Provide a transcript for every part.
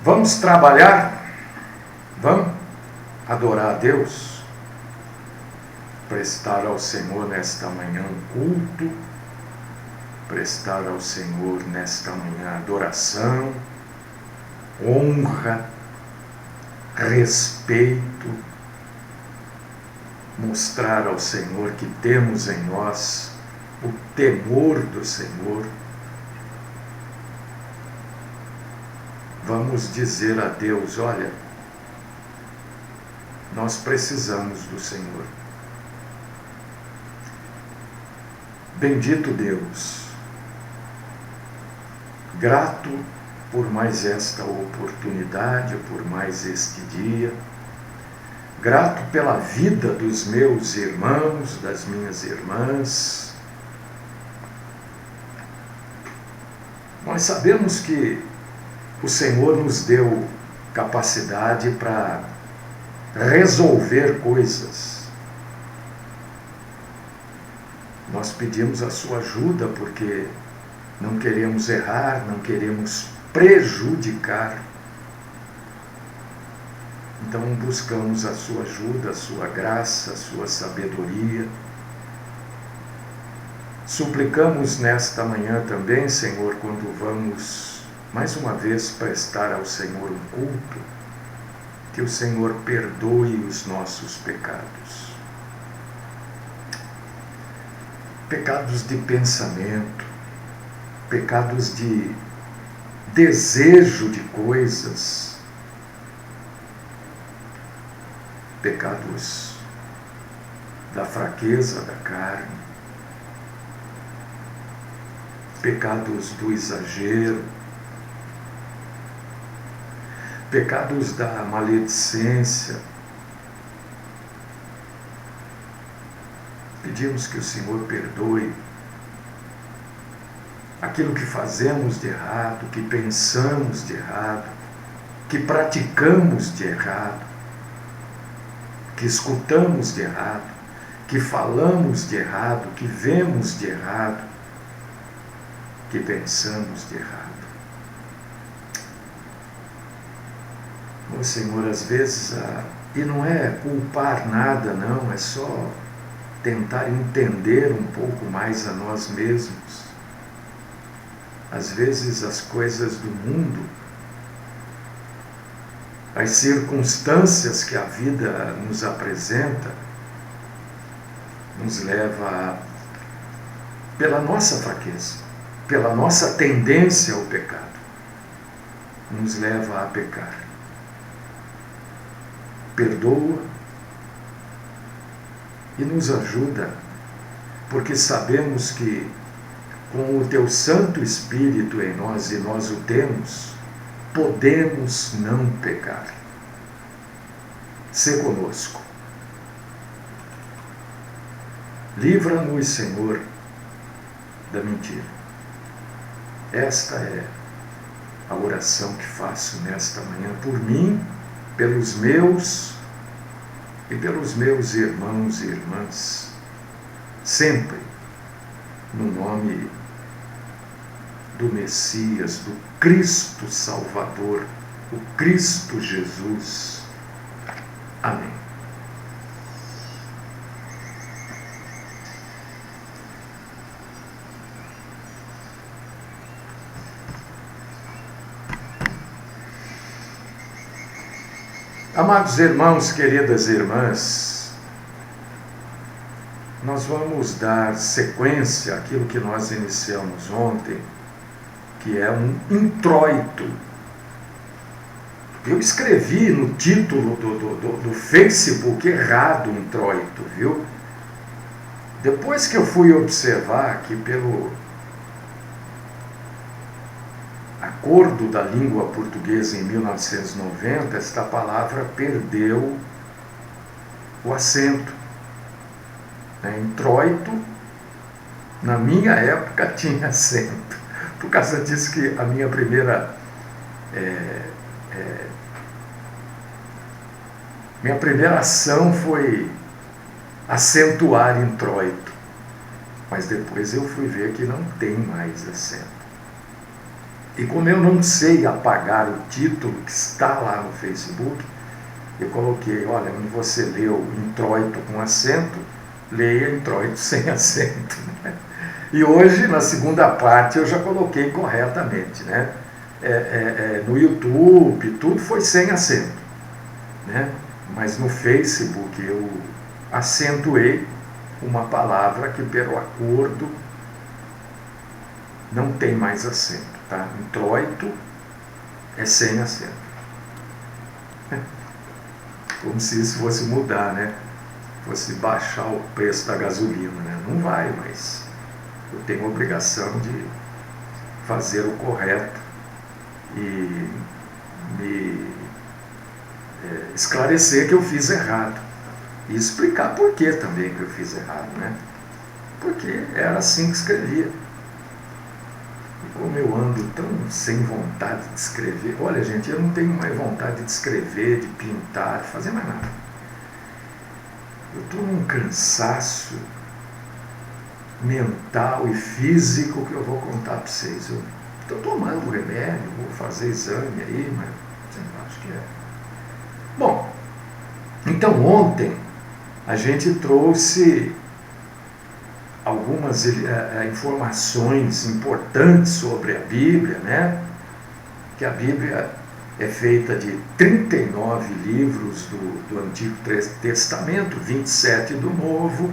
Vamos trabalhar? Vamos adorar a Deus? Prestar ao Senhor nesta manhã um culto, prestar ao Senhor nesta manhã adoração, honra, respeito, mostrar ao Senhor que temos em nós o temor do Senhor. Vamos dizer a Deus: olha, nós precisamos do Senhor. Bendito Deus, grato por mais esta oportunidade, por mais este dia, grato pela vida dos meus irmãos, das minhas irmãs. Nós sabemos que o Senhor nos deu capacidade para resolver coisas. Nós pedimos a sua ajuda porque não queremos errar, não queremos prejudicar. Então buscamos a sua ajuda, a sua graça, a sua sabedoria. Suplicamos nesta manhã também, Senhor, quando vamos mais uma vez prestar ao Senhor um culto, que o Senhor perdoe os nossos pecados. Pecados de pensamento, pecados de desejo de coisas, pecados da fraqueza da carne, pecados do exagero, pecados da maledicência. Pedimos que o Senhor perdoe aquilo que fazemos de errado, que pensamos de errado, que praticamos de errado, que escutamos de errado, que falamos de errado, que vemos de errado, que pensamos de errado. Ô Senhor, às vezes, e não é culpar nada, não, é só tentar entender um pouco mais a nós mesmos. Às vezes as coisas do mundo, as circunstâncias que a vida nos apresenta, nos leva pela nossa fraqueza, pela nossa tendência ao pecado, nos leva a pecar. Perdoa e nos ajuda, porque sabemos que com o Teu Santo Espírito em nós, e nós o temos, podemos não pecar. Sê conosco. Livra-nos, Senhor, da mentira. Esta é a oração que faço nesta manhã por mim, pelos meus e pelos meus irmãos e irmãs, sempre no nome do Messias, do Cristo Salvador, o Cristo Jesus. Amém. Amados irmãos, queridas irmãs, nós vamos dar sequência àquilo que nós iniciamos ontem, que é um introito. Eu escrevi no título do Facebook errado introito, viu? Depois que eu fui observar que pelo acordo da língua portuguesa em 1990, esta palavra perdeu o acento. Introito, na minha época, tinha acento. Por causa disso que a minha primeira ação foi acentuar introito. Mas depois eu fui ver que não tem mais acento. E como eu não sei apagar o título que está lá no Facebook, eu coloquei, olha, onde você leu introito com acento, leia introito sem acento. Né? E hoje, na segunda parte, eu já coloquei corretamente. Né? No YouTube, tudo foi sem acento. Né? Mas no Facebook eu acentuei uma palavra que, pelo acordo, não tem mais acento. Tá? Introito é sem acento. Como se isso fosse mudar, né? Fosse baixar o preço da gasolina, né? Não vai, mas eu tenho a obrigação de fazer o correto e me esclarecer que eu fiz errado. E explicar por que também que eu fiz errado, né? Porque era assim que escrevia. E como eu ando tão sem vontade de escrever, olha gente, eu não tenho mais vontade de escrever, de pintar, de fazer mais nada. Eu estou num cansaço mental e físico que eu vou contar para vocês. Eu estou tomando remédio, vou fazer exame aí, mas sei lá, acho que é. Bom, então ontem a gente trouxe algumas informações importantes sobre a Bíblia, né? Que a Bíblia é feita de 39 livros do Antigo Testamento, 27 do Novo,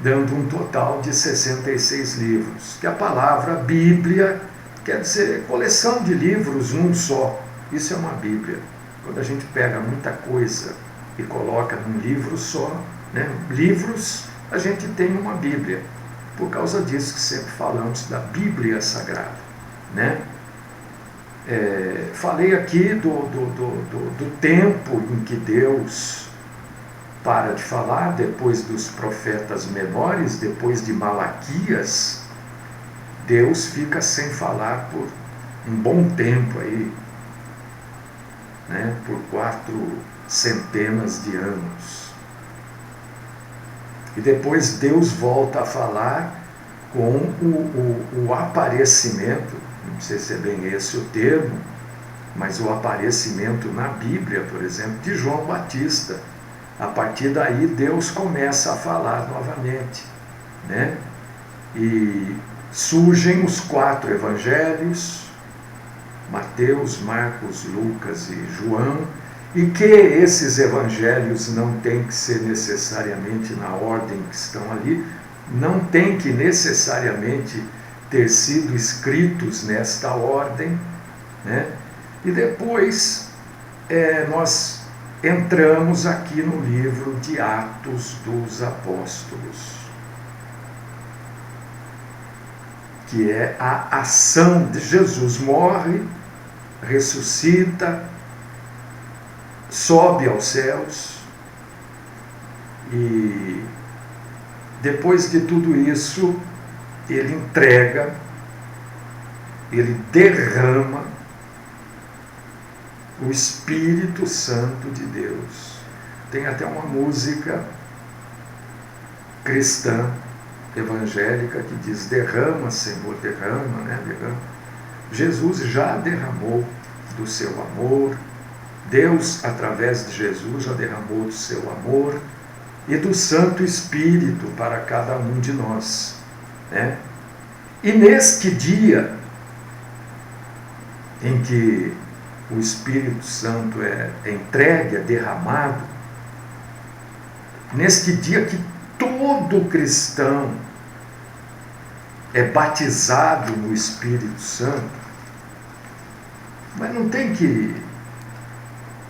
dando um total de 66 livros. Que a palavra Bíblia quer dizer coleção de livros num só. Isso é uma Bíblia. Quando a gente pega muita coisa e coloca num livro só, né? Livros, a gente tem uma Bíblia. Por causa disso que sempre falamos da Bíblia Sagrada, né? Falei aqui do tempo em que Deus para de falar, depois dos profetas menores, depois de Malaquias, Deus fica sem falar por um bom tempo aí, né? Por 400 de anos. E depois Deus volta a falar com o aparecimento, não sei se é bem esse o termo, mas o aparecimento na Bíblia, por exemplo, de João Batista. A partir daí Deus começa a falar novamente, né? E surgem os 4 evangelhos, Mateus, Marcos, Lucas e João, e que esses evangelhos não têm que ser necessariamente na ordem que estão ali, não tem que necessariamente ter sido escritos nesta ordem, né? E depois nós entramos aqui no livro de Atos dos Apóstolos, que é a ação de Jesus. Morre, ressuscita, sobe aos céus, e depois de tudo isso, ele entrega, ele derrama o Espírito Santo de Deus. Tem até uma música cristã, evangélica, que diz: derrama, Senhor, derrama, né? Derrama. Jesus já derramou do seu amor, Deus, através de Jesus, já derramou do seu amor e do Santo Espírito para cada um de nós, né? E neste dia em que o Espírito Santo é entregue, é derramado, neste dia que todo cristão é batizado no Espírito Santo, mas não tem que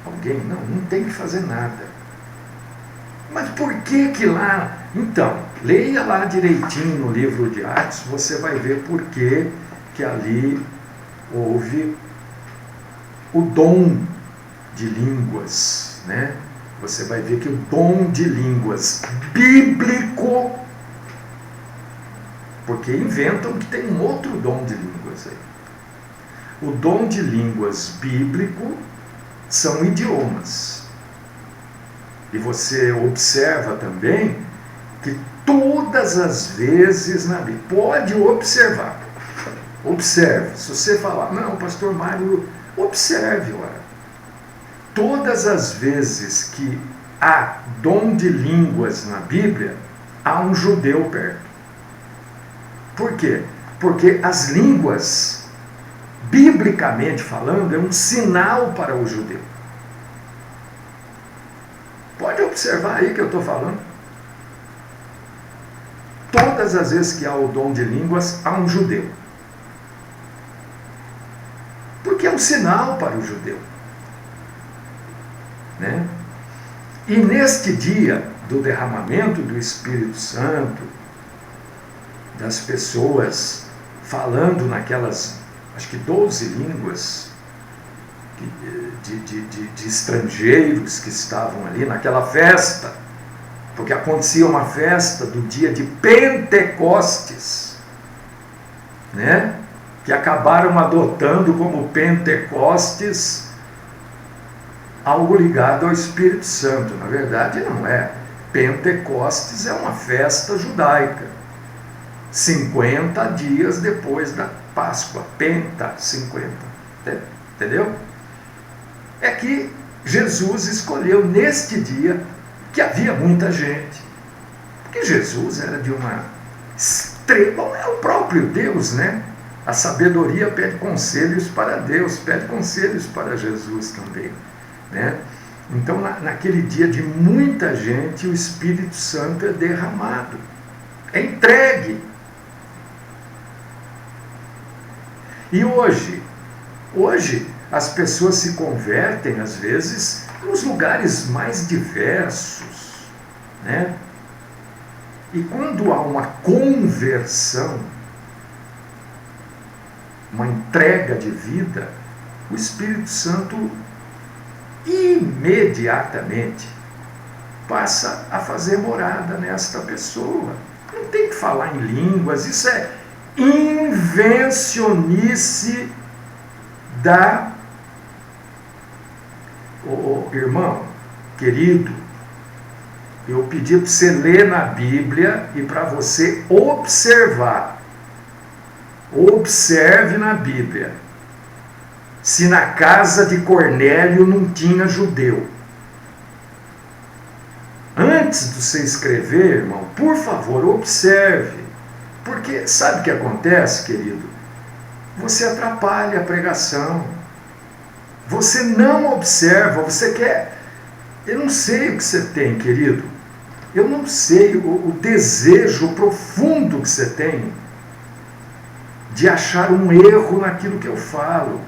não tem que fazer nada. Mas por que lá? Então, leia lá direitinho no livro de Atos, você vai ver por que ali houve o dom de línguas, né? Você vai ver que o dom de línguas bíblico, porque inventam que tem um outro dom de línguas aí. O dom de línguas bíblico são idiomas. E você observa também que todas as vezes na Bíblia, pode observar, Observe. Se você falar, não, pastor Mário, observe, ora. Todas as vezes que há dom de línguas na Bíblia, há um judeu perto. Por quê? Porque as línguas, biblicamente falando, é um sinal para o judeu. Pode observar aí que eu estou falando. Todas as vezes que há o dom de línguas, há um judeu. Porque é um sinal para o judeu. Né? E neste dia do derramamento do Espírito Santo, das pessoas falando naquelas, acho que 12 línguas de estrangeiros que estavam ali naquela festa, porque acontecia uma festa do dia de Pentecostes, né? Que acabaram adotando como Pentecostes algo ligado ao Espírito Santo. Na verdade, não é. Pentecostes é uma festa judaica. 50 dias depois da Páscoa. Penta, 50. Entendeu? É que Jesus escolheu neste dia que havia muita gente. Porque Jesus era de uma extrema... É o próprio Deus, né? A sabedoria pede conselhos para Deus, pede conselhos para Jesus também. Né? Então, naquele dia de muita gente, o Espírito Santo é derramado, é entregue. E hoje as pessoas se convertem, às vezes, nos lugares mais diversos. Né? E quando há uma conversão, uma entrega de vida, o Espírito Santo imediatamente passa a fazer morada nesta pessoa. Não tem que falar em línguas, isso é invencionice da... irmão, querido, eu pedi para você ler na Bíblia e para você observar. Observe na Bíblia se na casa de Cornélio não tinha judeu. Antes de você escrever, irmão, por favor, observe. Porque sabe o que acontece, querido? Você atrapalha a pregação. Você não observa, você quer... Eu não sei o que você tem, querido. Eu não sei o desejo profundo que você tem de achar um erro naquilo que eu falo.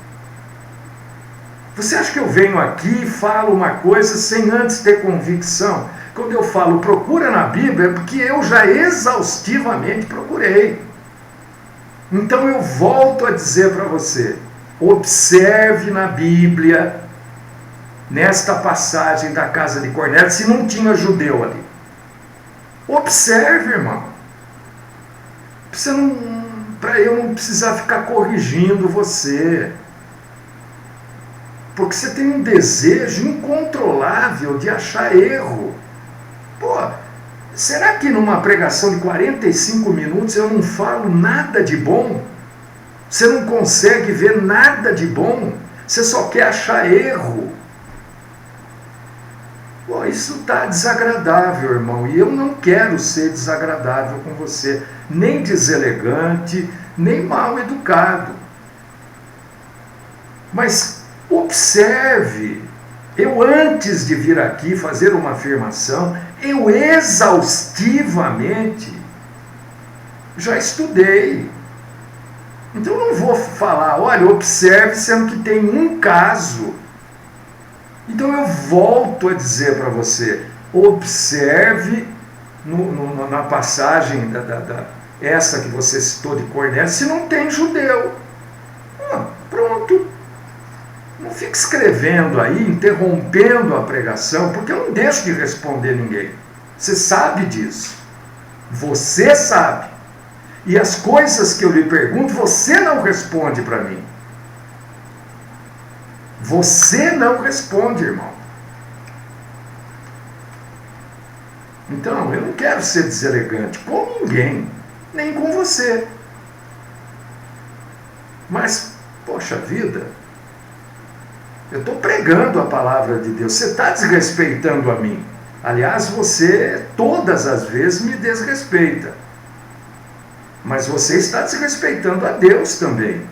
Você acha que eu venho aqui e falo uma coisa sem antes ter convicção? Quando eu falo procura na Bíblia, é porque eu já exaustivamente procurei. Então eu volto a dizer para você, observe na Bíblia, nesta passagem da casa de Cornélio, se não tinha judeu ali. Observe, irmão. Para eu não precisar ficar corrigindo você. Porque você tem um desejo incontrolável de achar erro. Pô, será que numa pregação de 45 minutos eu não falo nada de bom? Você não consegue ver nada de bom? Você só quer achar erro? Pô, isso está desagradável, irmão. E eu não quero ser desagradável com você. Nem deselegante, nem mal educado. Mas observe, eu antes de vir aqui fazer uma afirmação, eu exaustivamente já estudei. Então eu não vou falar, olha, observe, sendo que tem um caso. Então eu volto a dizer para você, observe na passagem essa que você citou de Cornélio, se não tem judeu. Pronto. Não fique escrevendo aí, interrompendo a pregação, porque eu não deixo de responder ninguém. Você sabe disso. Você sabe. E as coisas que eu lhe pergunto, você não responde para mim. Você não responde, irmão. Então, eu não quero ser deselegante com ninguém, nem com você. Mas, poxa vida, eu estou pregando a palavra de Deus, você está desrespeitando a mim. Aliás, você todas as vezes me desrespeita. Mas você está desrespeitando a Deus também.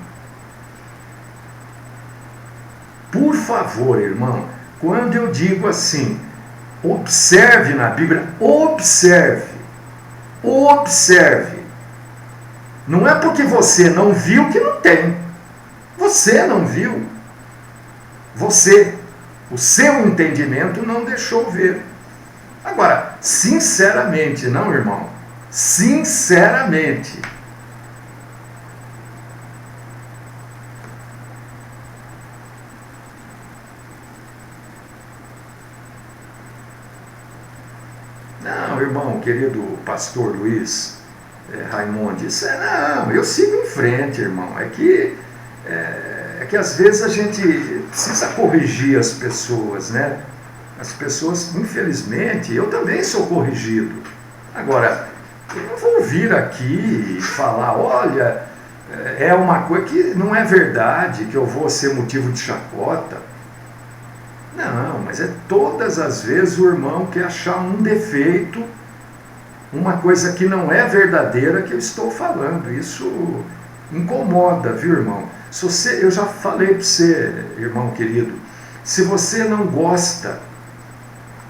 Por favor, irmão, quando eu digo assim, observe na Bíblia, observe. Não é porque você não viu que não tem. Você não viu. O seu entendimento não deixou ver. Agora, sinceramente, não, irmão? Sinceramente. Não, irmão, querido pastor Luiz Raimundo, não, eu sigo em frente, irmão. É que às vezes a gente precisa corrigir as pessoas, né? As pessoas, infelizmente, eu também sou corrigido. Agora, eu não vou vir aqui e falar, olha, é uma coisa que não é verdade, que eu vou ser motivo de chacota. Não, mas todas as vezes o irmão quer achar um defeito, uma coisa que não é verdadeira que eu estou falando. Isso incomoda, viu, irmão? Eu já falei para você, irmão querido, se você não gosta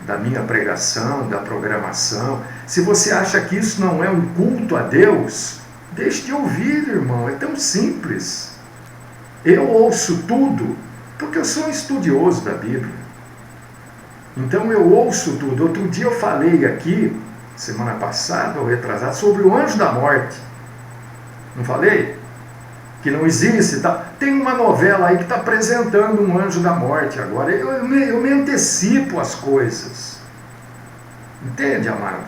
da minha pregação, da programação, se você acha que isso não é um culto a Deus, deixe de ouvir, irmão, é tão simples. Eu ouço tudo porque eu sou um estudioso da Bíblia. Então eu ouço tudo. Outro dia eu falei aqui, semana passada ou retrasada, sobre o anjo da morte. Não falei? Que não existe, tá? Tem uma novela aí que está apresentando um anjo da morte agora. Eu me antecipo as coisas. Entende, amado?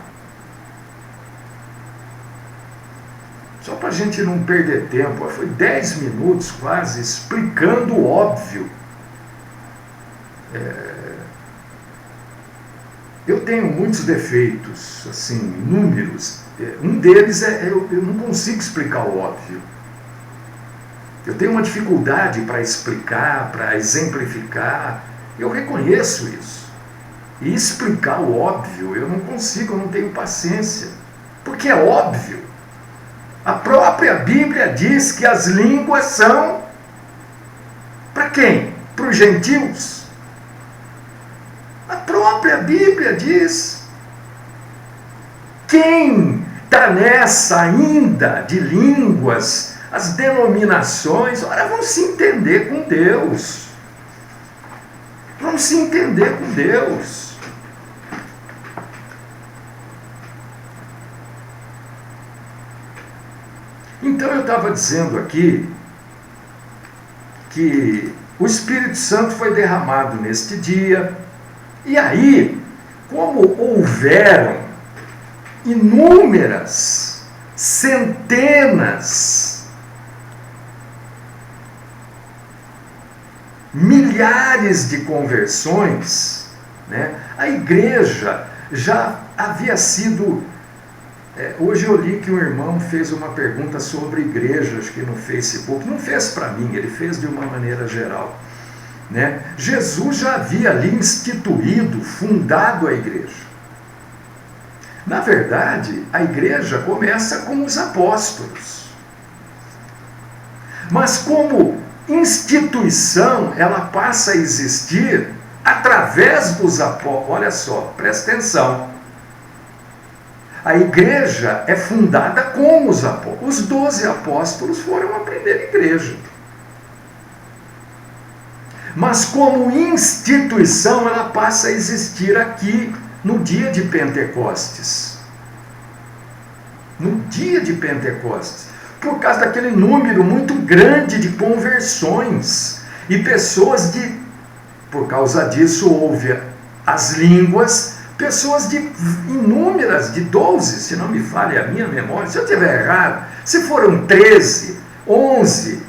Só para a gente não perder tempo, foi 10 minutos quase explicando o óbvio. Eu tenho muitos defeitos, assim, inúmeros. Um deles eu não consigo explicar o óbvio. Eu tenho uma dificuldade para explicar, para exemplificar. Eu reconheço isso. E explicar o óbvio, eu não consigo, eu não tenho paciência. Porque é óbvio. A própria Bíblia diz que as línguas são para quem? Para os gentios. A própria Bíblia diz. Quem está nessa ainda de línguas, as denominações, ora, vão se entender com Deus. Vão se entender com Deus. Então eu estava dizendo aqui que o Espírito Santo foi derramado neste dia, e aí, como houveram inúmeras, centenas, milhares de conversões, né? A igreja já havia sido... hoje eu li que um irmão fez uma pergunta sobre igreja, acho que no Facebook. Não fez para mim, ele fez de uma maneira geral, né? Jesus já havia ali instituído, fundado a igreja. Na verdade, a igreja começa com os apóstolos. Mas como instituição, ela passa a existir através dos apóstolos. Olha só, presta atenção. A igreja é fundada com os apóstolos. Os 12 apóstolos foram a primeira igreja. Mas como instituição, ela passa a existir aqui no dia de Pentecostes. No dia de Pentecostes. Por causa daquele número muito grande de conversões. E pessoas de... Por causa disso, houve as línguas, pessoas de inúmeras, de 12, se não me falha a minha memória. Se eu estiver errado, se foram 13, 11,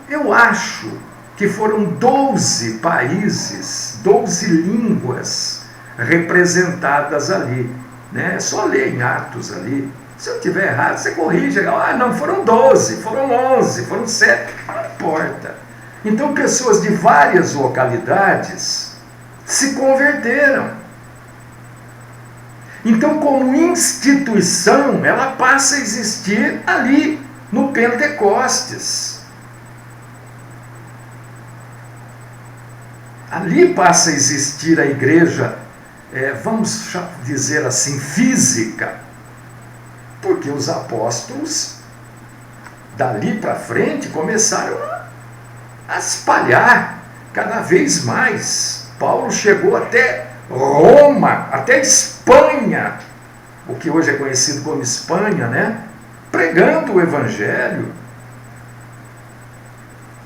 eu acho que foram 12 países, 12 línguas representadas ali, né? É só ler em Atos ali, Se eu estiver errado, você corrige. Ah, não, foram 12, foram 11, foram 7, não importa. Então, pessoas de várias localidades se converteram. Então, como instituição, ela passa a existir ali, no Pentecostes. Ali passa a existir a igreja, vamos dizer assim, física, porque os apóstolos, dali para frente, começaram a espalhar cada vez mais. Paulo chegou até Roma, até Espanha, o que hoje é conhecido como Espanha, né? Pregando o Evangelho.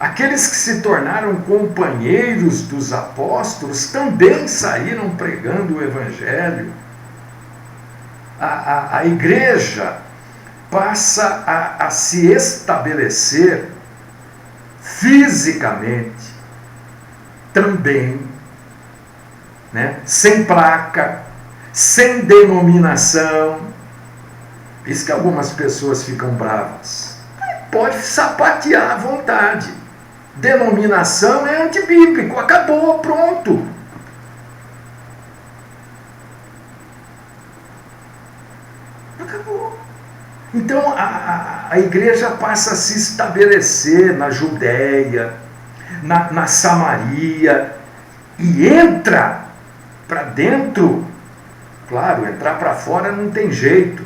Aqueles que se tornaram companheiros dos apóstolos também saíram pregando o Evangelho. A igreja passa a se estabelecer fisicamente também, né? Sem placa, sem denominação. Isso que algumas pessoas ficam bravas. Pode sapatear à vontade. Denominação é antibíblico, acabou, pronto. Acabou. Então a igreja passa a se estabelecer na Judéia, na Samaria, e entra para dentro. Claro, entrar para fora não tem jeito,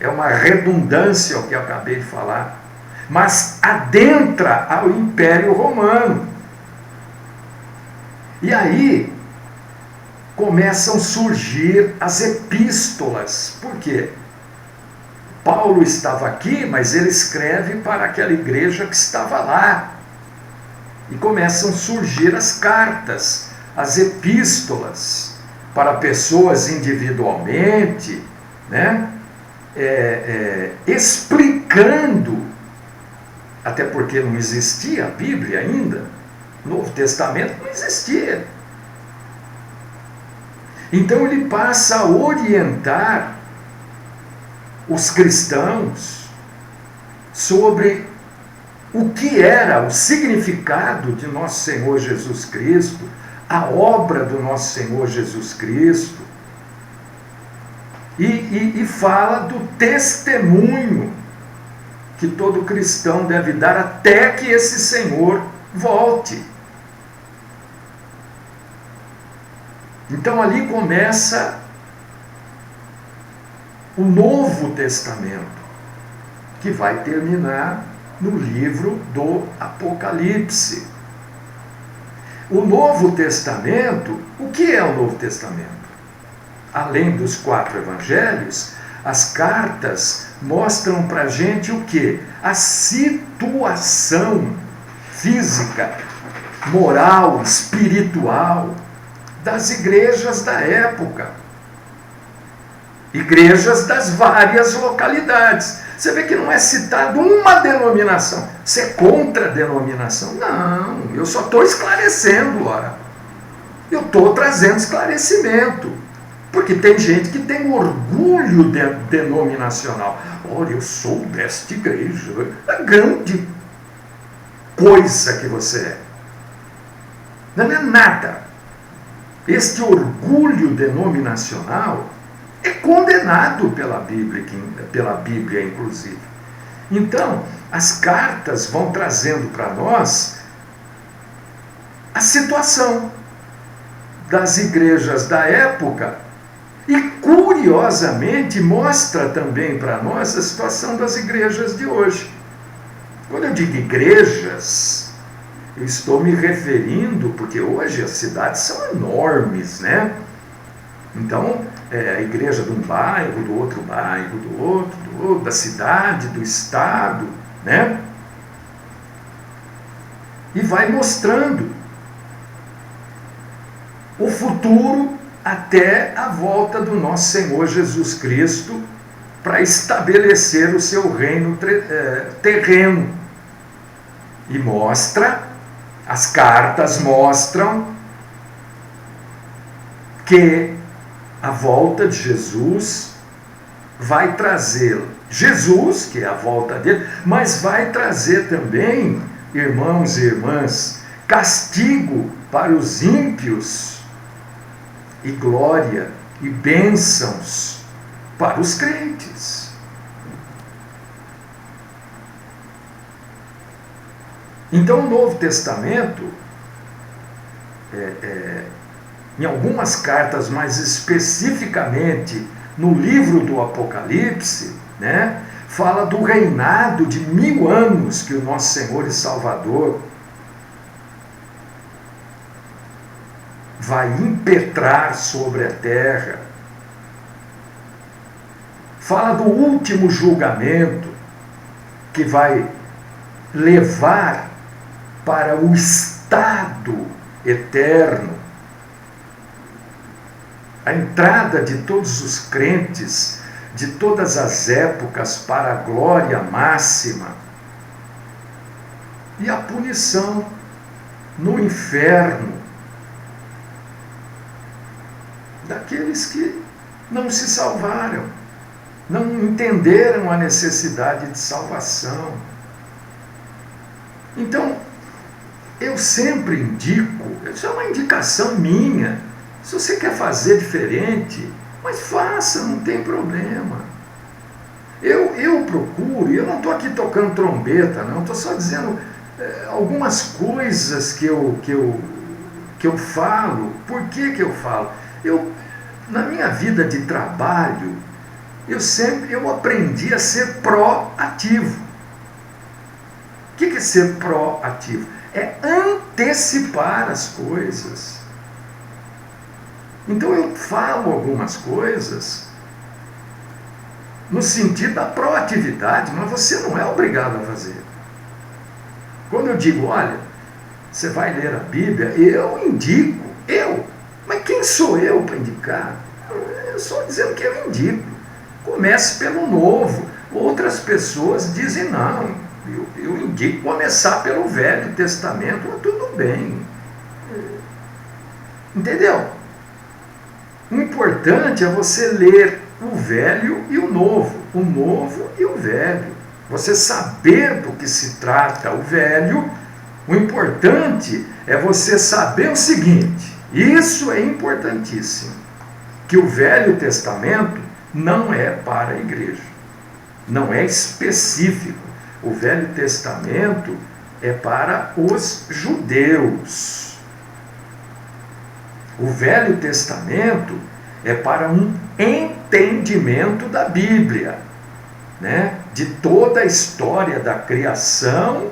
é uma redundância o que eu acabei de falar, mas adentra ao Império Romano. E aí começam a surgir as epístolas. Por quê? Paulo estava aqui, mas ele escreve para aquela igreja que estava lá. E começam a surgir as cartas, as epístolas, para pessoas individualmente, né? Explicando, até porque não existia a Bíblia ainda, o Novo Testamento não existia. Então ele passa a orientar os cristãos sobre o que era o significado de nosso Senhor Jesus Cristo, a obra do nosso Senhor Jesus Cristo, e fala do testemunho que todo cristão deve dar até que esse Senhor volte. Então ali começa o Novo Testamento, que vai terminar no livro do Apocalipse. O Novo Testamento, o que é o Novo Testamento? Além dos 4 evangelhos, as cartas mostram para a gente o quê? A situação física, moral, espiritual das igrejas da época. Igrejas das várias localidades. Você vê que não é citado uma denominação. Você é contra a denominação? Não, eu só estou esclarecendo, ora. Eu estou trazendo esclarecimento. Porque tem gente que tem orgulho denominacional. Olha, eu sou desta igreja. É grande coisa que você é. Não é nada. Este orgulho denominacional é condenado pela Bíblia, inclusive. Então, as cartas vão trazendo para nós a situação das igrejas da época e, curiosamente, mostra também para nós a situação das igrejas de hoje. Quando eu digo igrejas, eu estou me referindo, porque hoje as cidades são enormes, né? Então, a igreja de um bairro, do outro bairro, do outro, da cidade, do estado, né? E vai mostrando o futuro até a volta do nosso Senhor Jesus Cristo para estabelecer o seu reino terreno. E mostra, as cartas mostram que a volta de Jesus vai trazer Jesus, que é a volta dele, mas vai trazer também, irmãos e irmãs, castigo para os ímpios e glória e bênçãos para os crentes. Então o Novo Testamento, em algumas cartas, mais especificamente no livro do Apocalipse, né, fala do reinado de 1000 anos que o nosso Senhor e Salvador vai impetrar sobre a terra. Fala do último julgamento que vai levar para o estado eterno, a entrada de todos os crentes de todas as épocas para a glória máxima, e a punição no inferno daqueles que não se salvaram, não entenderam a necessidade de salvação. Então, eu sempre indico, isso é uma indicação minha, se você quer fazer diferente, mas faça, não tem problema. Eu procuro, e eu não estou aqui tocando trombeta, não, estou só dizendo algumas coisas que eu falo. Por que eu falo? Na minha vida de trabalho, eu aprendi a ser proativo. O que é ser proativo? É antecipar as coisas. Então eu falo algumas coisas no sentido da proatividade, mas você não é obrigado a fazer. Quando eu digo, olha, você vai ler a Bíblia, eu indico, mas quem sou eu para indicar? Eu só dizendo que eu indico. Comece pelo novo. Outras pessoas dizem, não, eu indico começar pelo Velho Testamento, mas tudo bem. Entendeu? O importante é você ler o Velho e o Novo e o Velho. Você saber do que se trata o Velho. O importante é você saber o seguinte, isso é importantíssimo, que o Velho Testamento não é para a igreja, não é específico. O Velho Testamento é para os judeus. O Velho Testamento é para um entendimento da Bíblia, né? De toda a história da criação,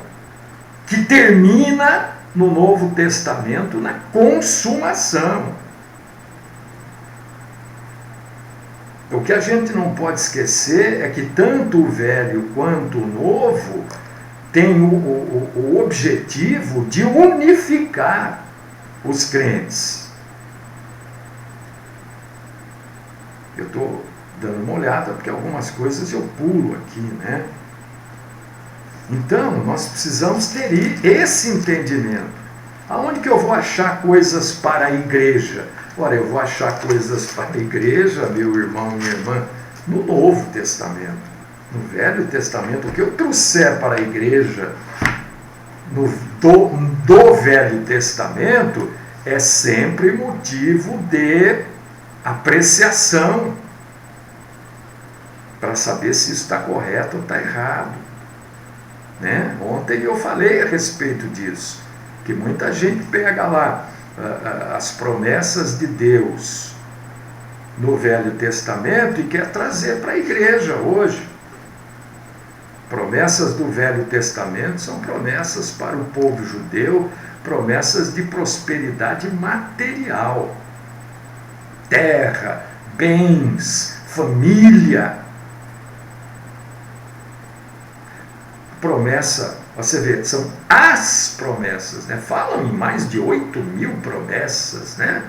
que termina no Novo Testamento na consumação. O que a gente não pode esquecer é que tanto o Velho quanto o Novo tem o objetivo de unificar os crentes. Eu estou dando uma olhada porque algumas coisas eu pulo aqui, né? Então, nós precisamos ter esse entendimento. Aonde que eu vou achar coisas para a igreja? Ora, eu vou achar coisas para a igreja, meu irmão, minha irmã, no Novo Testamento. No Velho Testamento, o que eu trouxer para a igreja do Velho Testamento é sempre motivo de apreciação, para saber se isso está correto ou está errado. Né? Ontem eu falei a respeito disso, que muita gente pega lá as promessas de Deus no Velho Testamento e quer trazer para a igreja hoje. Promessas do Velho Testamento são promessas para o povo judeu, promessas de prosperidade material, terra, bens, família. Promessa, você vê, são as promessas, né? Falam em mais de 8.000 promessas, né?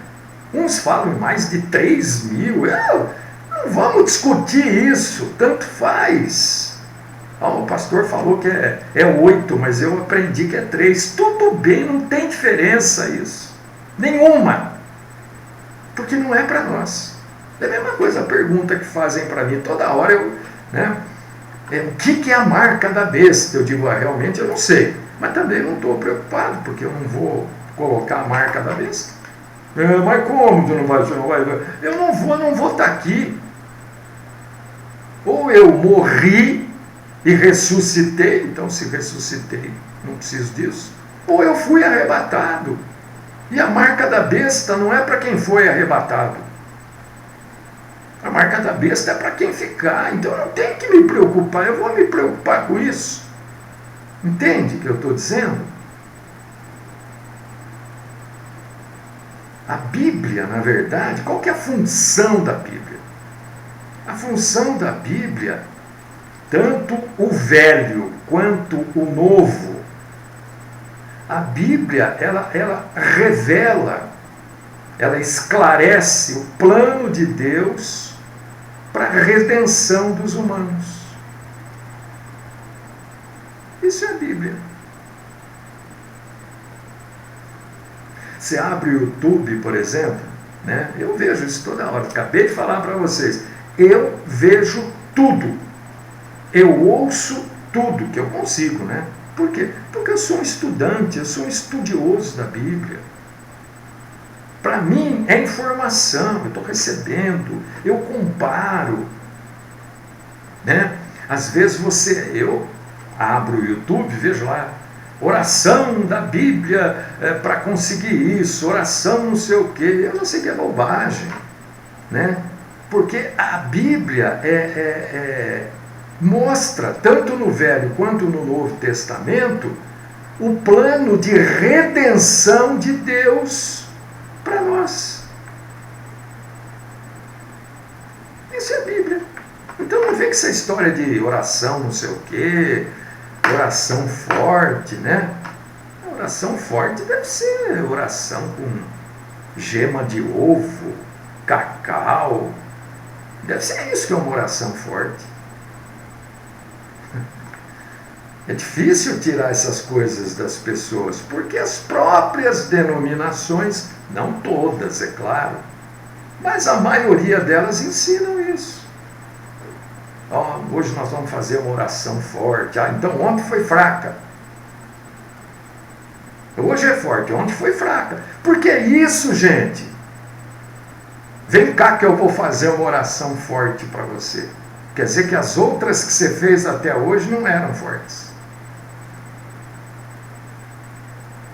Uns falam em mais de 3.000. Não vamos discutir isso, tanto faz. O pastor falou que é 8, mas eu aprendi que é 3. Tudo bem, não tem diferença isso. Nenhuma. Porque não é para nós. É a mesma coisa a pergunta que fazem para mim toda hora, né? O que é a marca da besta? Eu digo, realmente eu não sei. Mas também não estou preocupado, porque eu não vou colocar a marca da besta. Mas como tu não vai? Eu não vou estar aqui. Ou eu morri e ressuscitei, então se ressuscitei, não preciso disso. Ou eu fui arrebatado. E a marca da besta não é para quem foi arrebatado. A marca da besta é para quem ficar. Então eu não tenho que me preocupar. Eu vou me preocupar com isso. Entende o que eu estou dizendo? A Bíblia, na verdade, qual que é a função da Bíblia? A função da Bíblia, tanto o velho quanto o novo, a Bíblia, ela revela, ela esclarece o plano de Deus para a redenção dos humanos. Isso é a Bíblia. Você abre o YouTube, por exemplo, né? Eu vejo isso toda hora. Acabei de falar para vocês. Eu vejo tudo. Eu ouço tudo que eu consigo, né? Por quê? Porque eu sou um estudante, eu sou um estudioso da Bíblia. Para mim é informação, eu estou recebendo, eu comparo, né? Às vezes eu abro o YouTube, vejo lá, oração da Bíblia para conseguir isso, oração não sei o quê, eu não sei que é bobagem, né? Porque a Bíblia mostra, tanto no Velho quanto no Novo Testamento, o plano de redenção de Deus para nós. Isso é a Bíblia. Então não vem com essa história de oração não sei o quê, oração forte, né? A oração forte deve ser oração com gema de ovo, cacau. Deve ser isso que é uma oração forte. É difícil tirar essas coisas das pessoas, porque as próprias denominações, não todas, é claro, mas a maioria delas ensinam isso. Hoje nós vamos fazer uma oração forte. Então ontem foi fraca. Hoje é forte, ontem foi fraca. Por que isso, gente? Vem cá que eu vou fazer uma oração forte para você. Quer dizer que as outras que você fez até hoje não eram fortes.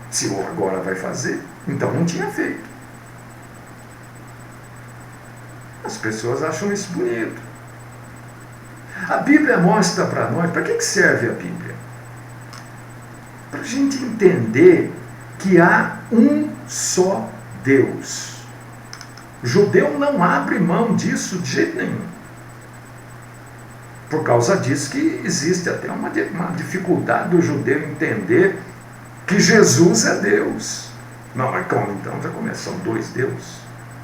Se agora vai fazer, então não tinha feito. As pessoas acham isso bonito. A Bíblia mostra para nós, para que serve a Bíblia? Para a gente entender que há um só Deus. O judeu não abre mão disso de jeito nenhum. Por causa disso que existe até uma dificuldade do judeu entender que Jesus é Deus. Não, mas como? Então já começam dois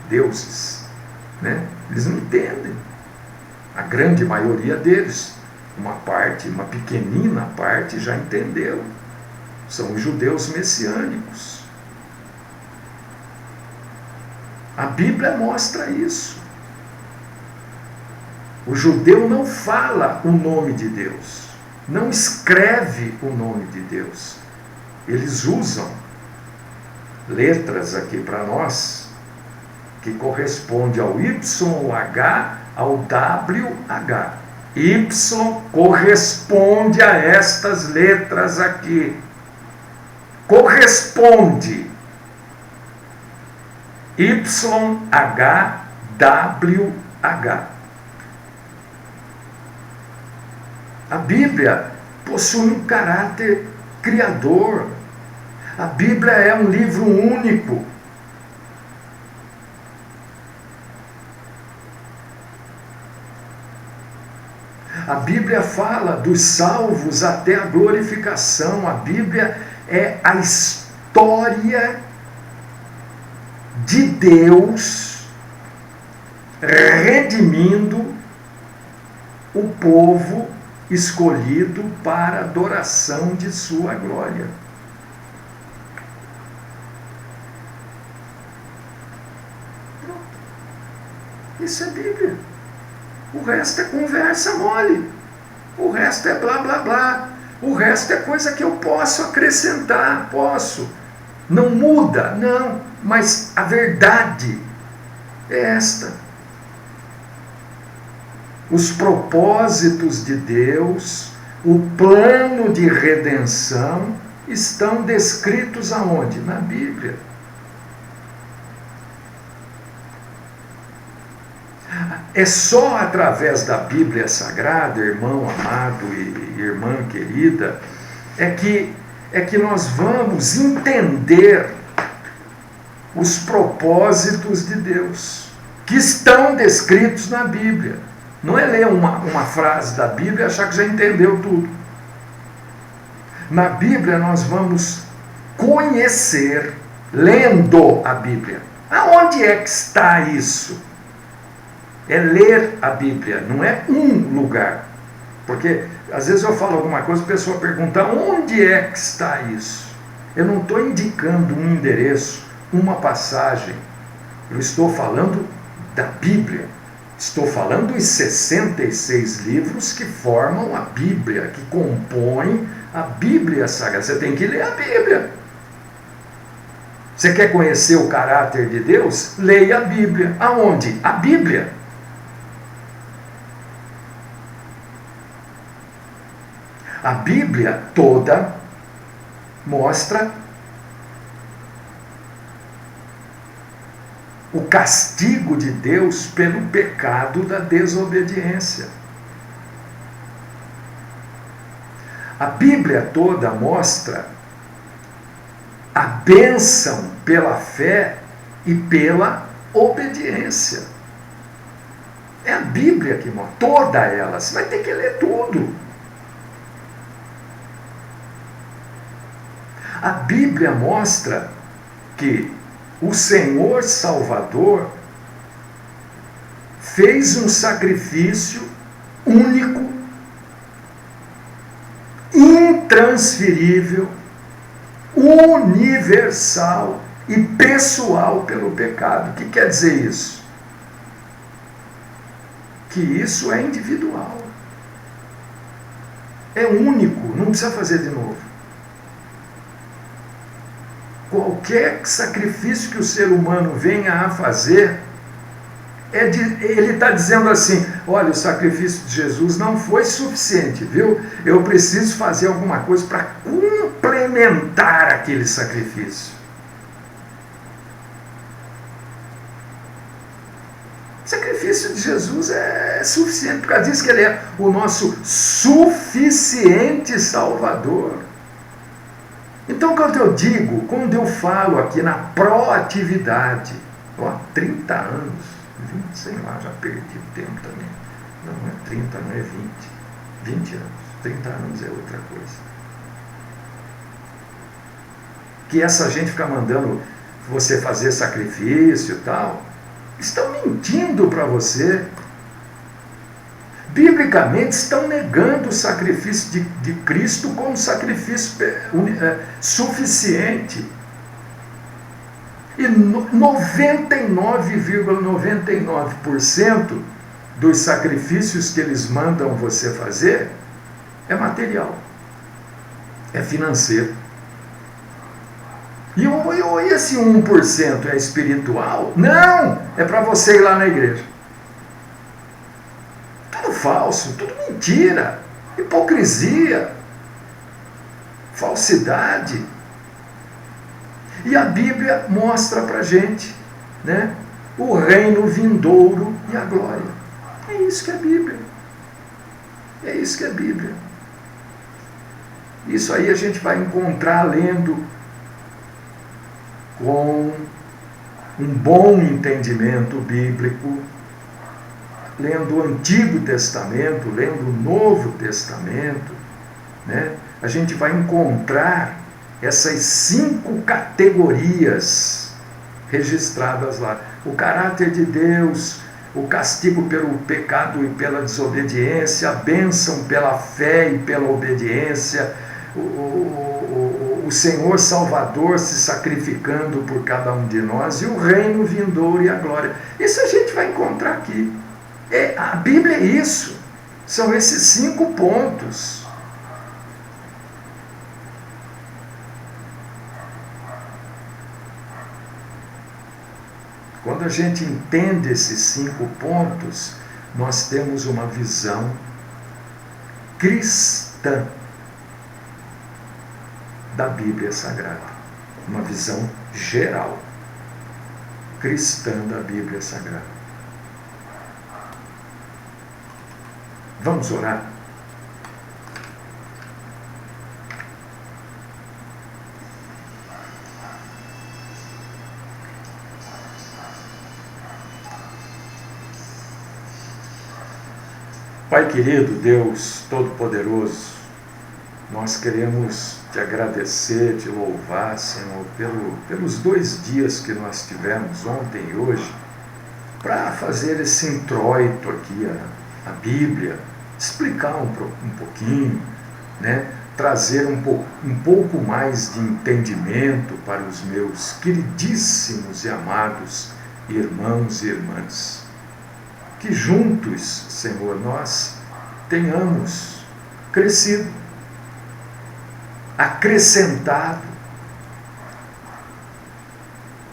deuses. Né? Eles não entendem. A grande maioria deles, uma pequenina parte já entendeu. São os judeus messiânicos. A Bíblia mostra isso. O judeu não fala o nome de Deus, não escreve o nome de Deus. Eles usam letras aqui para nós, que corresponde ao YH, ao WH. Y corresponde a estas letras aqui. Corresponde. YHWH. A Bíblia possui um caráter criador. A Bíblia é um livro único. A Bíblia fala dos salvos até a glorificação. A Bíblia é a história de Deus redimindo o povo escolhido para a adoração de sua glória. Isso é Bíblia. O resto é conversa mole. O resto é blá blá blá. O resto é coisa que eu posso acrescentar, posso. Não muda, não. Mas a verdade é esta. Os propósitos de Deus, o plano de redenção estão descritos aonde? Na Bíblia. É só através da Bíblia Sagrada, irmão amado e irmã querida, é que nós vamos entender os propósitos de Deus, que estão descritos na Bíblia. Não é ler uma frase da Bíblia e achar que já entendeu tudo. Na Bíblia nós vamos conhecer, lendo a Bíblia. Aonde é que está isso? É ler a Bíblia, não é um lugar. Porque às vezes eu falo alguma coisa e a pessoa pergunta, onde é que está isso? Eu não estou indicando um endereço, uma passagem. Eu estou falando da Bíblia. Estou falando dos 66 livros que formam a Bíblia, que compõem a Bíblia Sagrada. Você tem que ler a Bíblia. Você quer conhecer o caráter de Deus? Leia a Bíblia. Aonde? A Bíblia. A Bíblia toda mostra o castigo de Deus pelo pecado da desobediência. A Bíblia toda mostra a bênção pela fé e pela obediência. É a Bíblia que mostra, toda ela. Você vai ter que ler tudo. A Bíblia mostra que o Senhor Salvador fez um sacrifício único, intransferível, universal e pessoal pelo pecado. O que quer dizer isso? Que isso é individual. É único, não precisa fazer de novo. Qualquer sacrifício que o ser humano venha a fazer, ele está dizendo assim, olha, o sacrifício de Jesus não foi suficiente, viu? Eu preciso fazer alguma coisa para complementar aquele sacrifício. O sacrifício de Jesus é suficiente, por causa disso que ele é o nosso suficiente Salvador. Então, quando eu falo aqui na proatividade, há 30 anos, 20, sei lá, já perdi o tempo também. Não é 30, não é 20 anos. 30 anos é outra coisa. Que essa gente fica mandando você fazer sacrifício e tal, estão mentindo para você. Biblicamente estão negando o sacrifício de Cristo como sacrifício suficiente. E 99,99% dos sacrifícios que eles mandam você fazer é material, é financeiro. E esse 1% é espiritual? Não! É para você ir lá na igreja. Tudo falso, tudo mentira, hipocrisia, falsidade. E a Bíblia mostra para a gente, né, o reino vindouro e a glória. É isso que é a Bíblia. É isso que é a Bíblia. Isso aí a gente vai encontrar lendo com um bom entendimento bíblico, lendo o Antigo Testamento, lendo o Novo Testamento, né? A gente vai encontrar essas 5 categorias registradas lá. O caráter de Deus, o castigo pelo pecado e pela desobediência, a bênção pela fé e pela obediência, o Senhor Salvador se sacrificando por cada um de nós e o reino vindouro e a glória. Isso a gente vai encontrar aqui. A Bíblia é isso. São esses 5 pontos. Quando a gente entende esses 5 pontos, nós temos uma visão cristã da Bíblia Sagrada. Uma visão geral cristã da Bíblia Sagrada. Vamos orar? Pai querido, Deus Todo-Poderoso, nós queremos te agradecer, te louvar, Senhor, pelos 2 dias que nós tivemos, ontem e hoje, para fazer esse introito aqui, a Bíblia, explicar um pouquinho, né? Trazer um pouco mais de entendimento para os meus queridíssimos e amados irmãos e irmãs. Que juntos, Senhor, nós tenhamos crescido, acrescentado,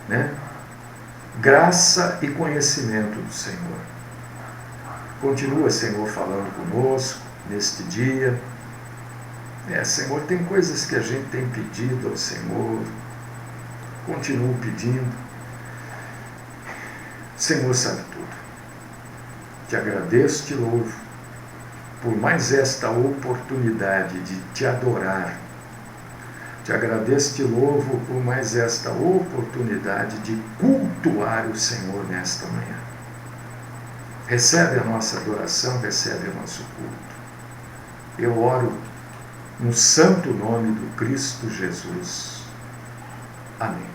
né? Graça e conhecimento do Senhor. Continua, Senhor, falando conosco neste dia. Senhor, tem coisas que a gente tem pedido ao Senhor, continuo pedindo. Senhor sabe tudo. Te agradeço, te louvo por mais esta oportunidade de te adorar. Te agradeço, te louvo por mais esta oportunidade de cultuar o Senhor nesta manhã. Recebe a nossa adoração, recebe o nosso culto. Eu oro no santo nome do Cristo Jesus. Amém.